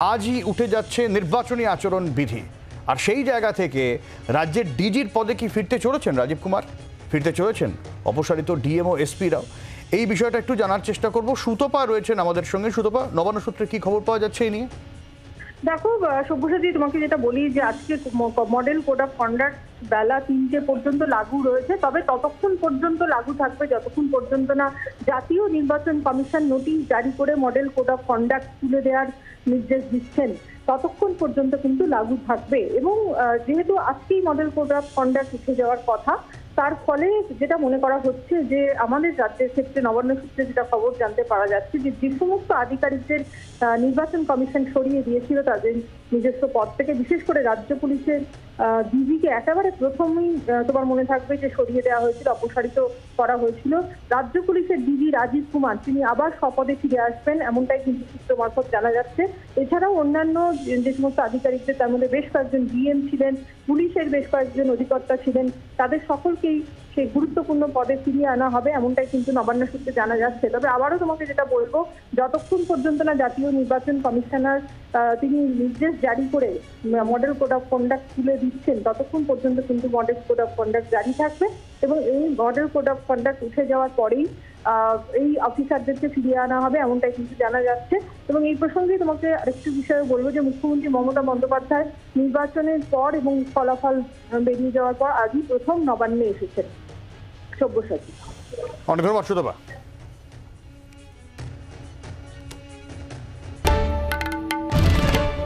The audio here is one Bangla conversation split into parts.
আজই উঠে যাচ্ছে নির্বাচনী আচরণ বিধি। আর সেই জায়গা থেকে রাজ্যের ডিজির পদে কি ফিরতে চলেছেন রাজীব কুমার, ফিরতে চলেছেন অপসারিত ডিএম ও এসপিরাও? এই বিষয়টা একটু জানার চেষ্টা করব। সুতপা রয়েছেন আমাদের সঙ্গে। সুতপা, নবান্ন সূত্রে কি খবর পাওয়া যাচ্ছে এই নিয়ে? দেখো সব্যসাচী, তোমাকে যেটা বলি যে আজকে মডেল কোড অফ কন্ডাক্ট বেলা 3টে পর্যন্ত লাগু রয়েছে। তবে ততক্ষণ পর্যন্ত লাগু থাকবে যতক্ষণ পর্যন্ত না জাতীয় নির্বাচন কমিশন নোটিশ জারি করে মডেল কোড অফ কন্ডাক্ট তুলে দেওয়ার নির্দেশ দিচ্ছেন, ততক্ষণ পর্যন্ত কিন্তু লাগু থাকবে। এবং যেহেতু আজকেই মডেল কোড অফ কন্ডাক্ট উঠে যাওয়ার কথা, তার ফলে যেটা মনে করা হচ্ছে যে আমাদের রাজ্যের ক্ষেত্রে নবান্ন সূত্রে যেটা খবর জানতে পারা যাচ্ছে যে সমস্ত আধিকারিকদের নির্বাচন কমিশন সরিয়ে দিয়েছিল তাদের নিজস্ব পদ থেকে, বিশেষ করে রাজ্য পুলিশের ডিজিকে একেবারে প্রথমেই তোমার মনে থাকবে যে সরিয়ে দেওয়া হয়েছিল, অপসারিত করা হয়েছিল। রাজ্য পুলিশের ডিজি রাজীব কুমার তিনি আবার স্বপদে ফিরে আসবেন, এমনটাই কিন্তু সূত্র মারফত জানা যাচ্ছে। এছাড়াও অন্যান্য যে সমস্ত আধিকারিকদের, তার মধ্যে বেশ কয়েকজন ডিএম ছিলেন, পুলিশের বেশ কয়েকজন অধিকর্তা ছিলেন, তাদের সকলকেই সেই গুরুত্বপূর্ণ পদে ফিরিয়ে আনা হবে, এমনটাই কিন্তু নবান্ন সূত্রে জানা যাচ্ছে। তবে আবারও তোমাকে যেটা বলবো, যতক্ষণ পর্যন্ত না জাতীয় নির্বাচন কমিশনার তিনি নির্দেশ জারি করে মডেল কোড অফ কন্ডাক্ট তুলে দিচ্ছেন, ততক্ষণ পর্যন্ত কিন্তু মডেল কোড অফ কন্ডাক্ট জারি থাকবে। এবং এই মডেল কোড অফ কন্ডাক্ট উঠে যাওয়ার পরেই এই অফিসারদেরকে ফিরিয়ে আনা হবে, এমনটাই কিন্তু জানা যাচ্ছে। এবং এই প্রসঙ্গে তোমাকে আরেকটু বিষয়ে বলবো যে মুখ্যমন্ত্রী মমতা বন্দ্যোপাধ্যায় নির্বাচনের পর এবং ফলাফল বেরিয়ে যাওয়ার পর আজই প্রথম নবান্নে এসেছেন। সব্যসাচী, অনেক ধন্যবাদ সুতপা।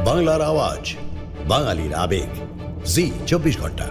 বাংলার আওয়াজ, বাঙালির আবেগ, জি 24 ঘন্টা।